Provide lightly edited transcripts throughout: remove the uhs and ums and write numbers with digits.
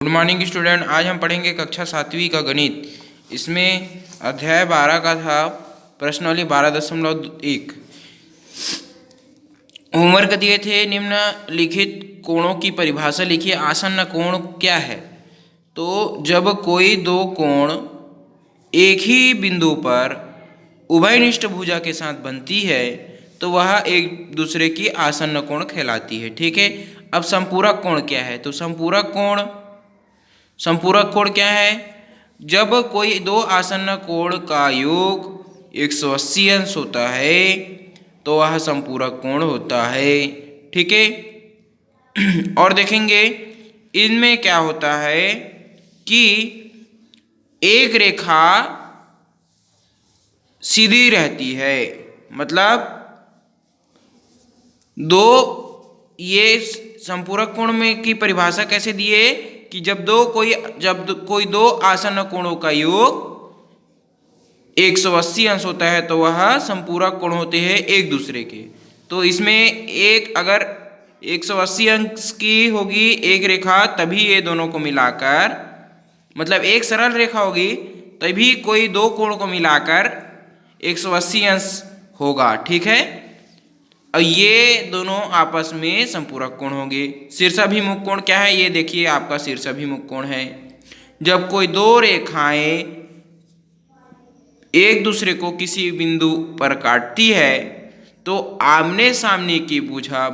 Good morning student. आज हम पढ़ेंगे कक्षा 7वीं का गणित। इसमें अध्याय 12 का था प्रश्नावली 12.1। होमवर्क दिए थे निम्नलिखित कोणों की परिभाषा लिखिए। आसन्न कोण क्या है? तो जब कोई दो कोण एक ही बिंदु पर उभयनिष्ठ भुजा के साथ बनती है तो वह एक दूसरे की आसन्न कोण कहलाती है। ठीक है। अब संपूरक कोण क्या है? तो संपूरक कोण क्या है? जब कोई दो आसन्न कोण का योग 180 अंश होता है तो वह संपूरक कोण होता है। ठीक है। और देखेंगे इनमें क्या होता है कि एक रेखा सीधी रहती है, मतलब दो, ये संपूरक कोण में की परिभाषा कैसे दी है कि जब कोई दो आसन्न कोणों का योग 180 अंश होता है तो वह संपूरक कोण होते हैं एक दूसरे के। तो इसमें एक अगर 180 अंश की होगी एक रेखा, तभी ये दोनों को मिलाकर, मतलब एक सरल रेखा होगी तभी कोई दो कोण को मिलाकर 180 अंश होगा। ठीक है। और ये दोनों आपस में संपूरक कोण होंगे। शीर्षाभिमुख कोण क्या है? ये देखिए आपका शीर्षाभिमुख कोण है। जब कोई दो रेखाएं एक दूसरे को किसी बिंदु पर काटती है तो आमने सामने की भुजा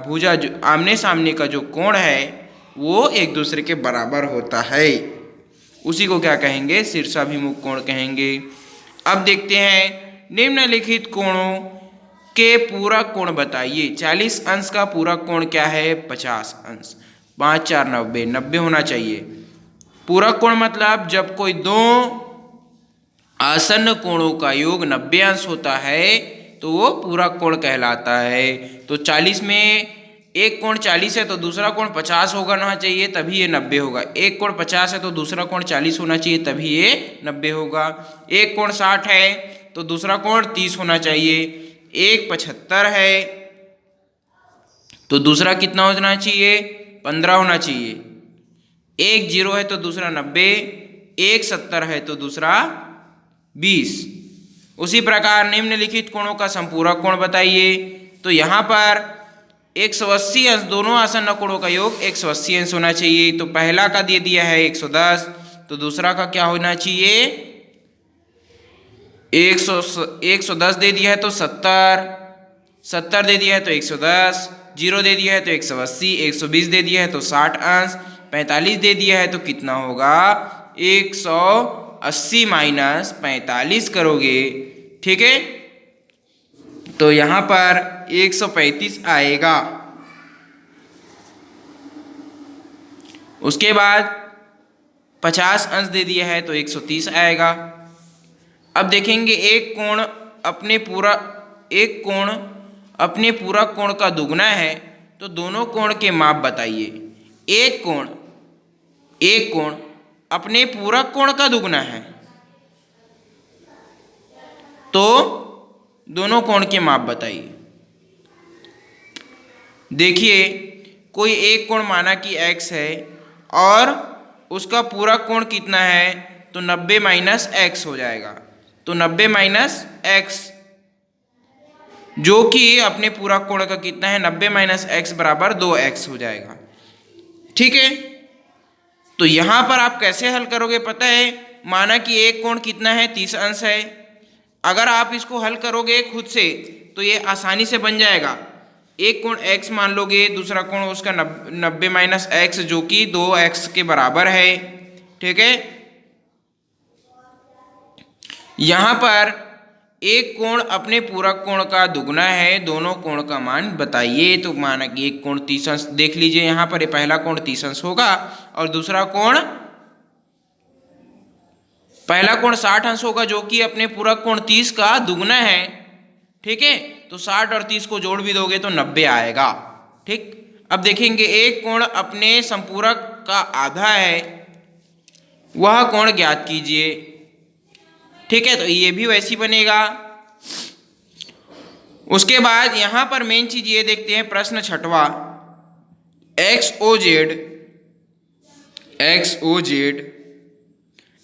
आमने सामने का जो कोण है वो एक दूसरे के बराबर होता है। उसी को क्या कहेंगे? शीर्षाभिमुख कोण कहेंगे। अब देखते हैं निम्नलिखित कोणों के पूरक कोण बताइए। 40 अंश का पूरक कोण क्या है? 50 अंश। 5 4 90, 90 होना चाहिए। पूरक कोण मतलब जब कोई दो आसन्न कोणों का योग 90 अंश होता है तो वो पूरक कोण कहलाता है। तो 40 में एक कोण 40 है तो दूसरा कोण 50 होना चाहिए, तभी ये 90 होगा। एक कोण 50 है तो दूसरा कोण 40 होना चाहिए, तभी ये 90 होगा। एक कोण 60 है तो दूसरा कोण 30 होना चाहिए। एक 75 है तो दूसरा कितना होना चाहिए? 15 होना चाहिए। एक 0 है तो दूसरा 90, एक 70 है तो दूसरा 20। उसी प्रकार निम्नलिखित कोणों का संपूरक कोण बताइए। तो यहाँ पर 180 अंश, दोनों आसन्न कोणों का योग 180 अंश होना चाहिए। तो पहला का दे दिया है 110, तो दूसरा का क्या होना चाहिए? 110 दे दिया है तो 70, 70 दे दिया है तो 110, 0 दे दिया है तो 180, 120 दे दिया है तो 60 अंश, 45 दे दिया है तो कितना होगा? 180 माइनस 45 करोगे, ठीक है, तो यहाँ पर 135 आएगा। उसके बाद 50 अंश दे दिया है तो 130 आएगा। अब देखेंगे एक कोण अपने पूरक कोण का दुगना है तो दोनों कोण के माप बताइए। एक कोण अपने पूरक कोण का दुगना है तो दोनों कोण के माप बताइए। देखिए कोई एक कोण माना कि x है और उसका पूरक कोण कितना है? तो 90 माइनस एक्स हो जाएगा। तो 90 माइनस एक्स जो कि अपने पूरक कोण का कितना है? 90 माइनस एक्स बराबर 2x हो जाएगा। ठीक है। तो यहां पर आप कैसे हल करोगे पता है? माना कि एक कोण कितना है? 30 अंश है। अगर आप इसको हल करोगे खुद से तो ये आसानी से बन जाएगा। एक कोण x मान लोगे, दूसरा कोण उसका 90 माइनस एक्स जो कि 2x के बराबर है। ठीक है। यहां पर एक कोण अपने पूरक कोण का दुगना है, दोनों कोण का मान बताइए। तो माना कि एक कोण 30 अंश, देख लीजिए यहाँ पर ये पहला कोण 30 अंश होगा और दूसरा कोण, पहला कोण 60 अंश होगा जो कि अपने पूरक कोण 30 का दुगना है। ठीक है। तो 60 और 30 को जोड़ भी दोगे तो 90 आएगा। ठीक। अब देखेंगे एक कोण अपने संपूरक का आधा है, वह कोण ज्ञात कीजिए। ठीक है। तो ये भी वैसी बनेगा। उसके बाद यहां पर मेन चीज ये देखते हैं, प्रश्न 6वां, XOZ X O Z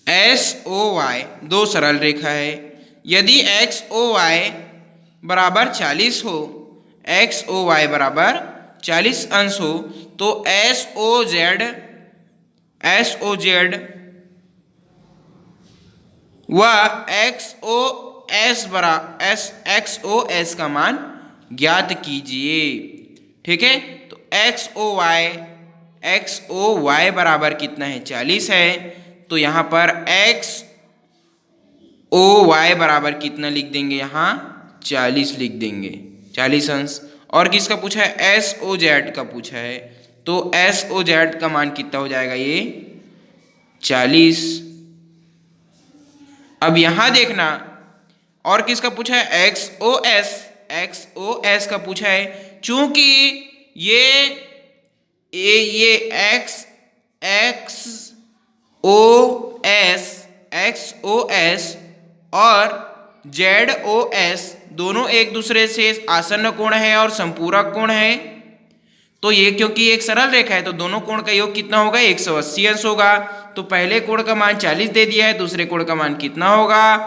S O Y दो सरल रेखा है। यदि एक्स ओ वाई बराबर 40 हो, एक्स ओ वाई बराबर 40 अंश हो, तो एस ओ जेड व एक्स ओ एस का मान ज्ञात कीजिए। ठीक है, तो एक्स ओ वाई बराबर कितना है 40 है, तो यहाँ पर एक्स ओ वाई बराबर कितना लिख देंगे, यहाँ 40 लिख देंगे, 40 अंश। और किसका पूछा है, एस ओ जेड का पूछा है, तो एस ओ जेड का मान कितना हो जाएगा, ये 40। अब यहां देखना, और किसका पूछा है, एक्स ओ एस का पूछा है। चूंकि ये एक्स ओ एस और जेड ओ एस दोनों एक दूसरे से आसन्न कोण है और संपूरक कोण है, तो ये क्योंकि एक सरल रेखा है तो दोनों कोण का योग कितना होगा, 180 अंश होगा। तो पहले कोण का मान 40 दे दिया है, दूसरे कोण का मान कितना होगा,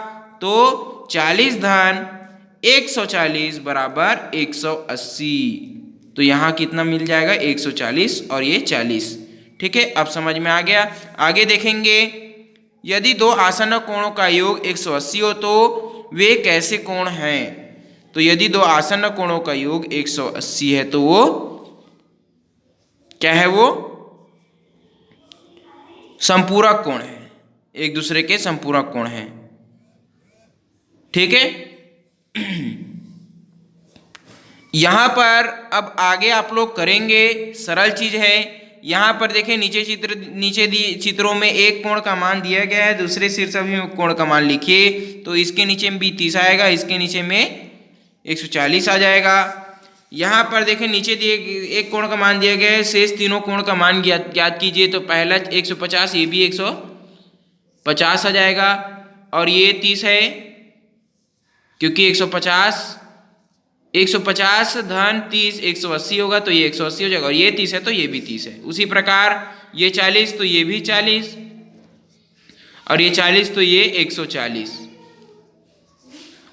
तो 40 धन 140 बराबर 180। तो यहाँ कितना मिल जाएगा, 140 और ये 40। ठीक है, अब समझ में आ गया। आगे देखेंगे, यदि दो आसन्न कोणों का योग 180 हो तो वे कैसे कोण हैं। तो यदि दो आसन्न कोणों का योग 180 है तो वो क्या है, वो संपूरक कोण है, एक दूसरे के संपूरक कोण है। ठीक है, यहां पर अब आगे आप लोग करेंगे, सरल चीज है। यहां पर देखें, नीचे चित्रों में एक कोण का मान दिया गया है, दूसरे शीर्ष में कोण का मान लिखिए। तो इसके नीचे में भी 30 आएगा, इसके नीचे में 140 आ जाएगा। यहाँ पर देखें, नीचे दिए एक कोण का मान दिया गया है, शेष तीनों कोण का मान ज्ञात कीजिए। तो पहला 150, ये भी 150 आ जाएगा, और ये 30 है, क्योंकि 150 धन 30 180 होगा, तो ये 180 हो जाएगा, और ये 30 है तो ये भी 30 है। उसी प्रकार ये 40 तो ये भी 40, और ये 40 तो ये 140,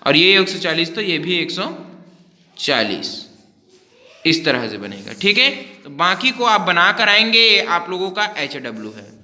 और ये 140 तो ये भी 140। इस तरह से बनेगा। ठीक है, तो बाकी को आप बना कर आएंगे, आप लोगों का HW है।